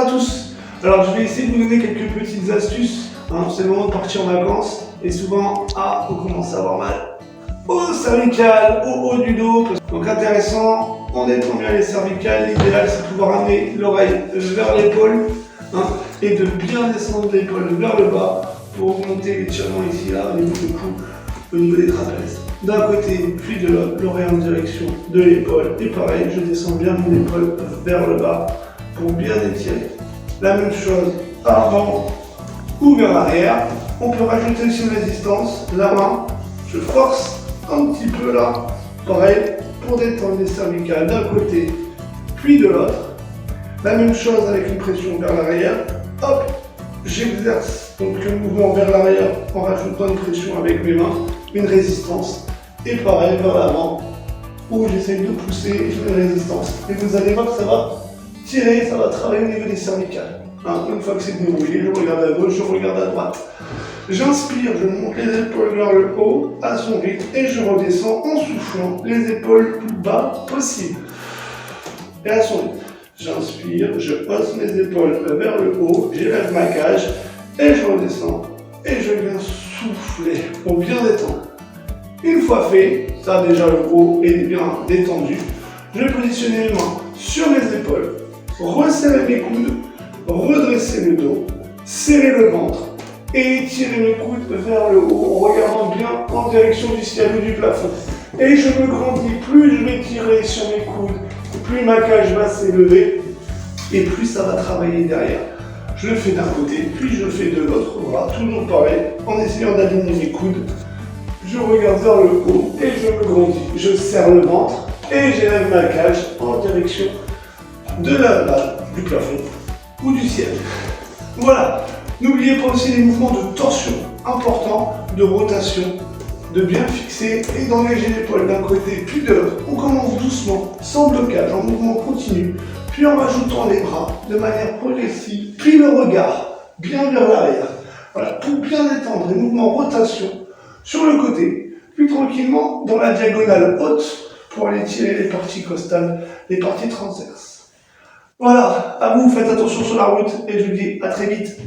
à tous. Alors je vais essayer de vous donner quelques petites astuces. C'est le moment de partir en vacances et souvent, on commence à avoir mal au cervical, au haut du dos. Donc intéressant, on détend bien les cervicales. L'idéal c'est de pouvoir amener l'oreille vers l'épaule et de bien descendre l'épaule vers le bas pour augmenter l'étirement ici, là, au niveau du cou, au niveau des trapèzes. D'un côté, puis de l'autre, l'oreille en direction de l'épaule. Et pareil, je descends bien mon épaule vers le bas pour bien étirer. La même chose avant ou vers l'arrière. On peut rajouter aussi une résistance. La main, je force un petit peu là. Pareil, pour détendre les cervicales d'un côté, puis de l'autre. La même chose avec une pression vers l'arrière. Hop, j'exerce donc le mouvement vers l'arrière en rajoutant une pression avec mes mains, une résistance. Et pareil vers l'avant, où j'essaye de pousser et je mets une résistance. Et vous allez voir que ça va tirer, ça va travailler au niveau des cervicales. Une fois que c'est déroulé, je regarde à gauche, je regarde à droite. J'inspire, je monte les épaules vers le haut à son rythme et je redescends en soufflant les épaules plus bas possible. Et à son rythme. J'inspire, je hausse mes épaules vers le haut, j'élève ma cage et je redescends et je viens souffler pour bien détendre. Une fois fait, ça déjà le haut est bien détendu, je vais positionner mes mains sur mes épaules, resserrer mes coudes, redresser le dos, serrer le ventre et étirer mes coudes vers le haut en regardant bien en direction du ciel ou du plafond. Et je me grandis, plus je vais tirer sur mes coudes, plus ma cage va s'élever et plus ça va travailler derrière. Je le fais d'un côté, puis je le fais de l'autre bras, toujours pareil, en essayant d'aligner mes coudes. Je regarde vers le haut et je me grandis. Je serre le ventre et j'élève ma cage en direction de la base du plafond ou du ciel. Voilà. N'oubliez pas aussi les mouvements de torsion importants, de rotation, de bien fixer et d'engager l'épaule d'un côté puis de l'autre. On commence doucement, sans blocage, en mouvement continu, puis en rajoutant les bras de manière progressive, puis le regard bien vers l'arrière. Voilà, pour bien détendre les mouvements rotation sur le côté, puis tranquillement dans la diagonale haute pour aller tirer les parties costales, les parties transverses. Voilà, à vous, faites attention sur la route et je vous dis à très vite.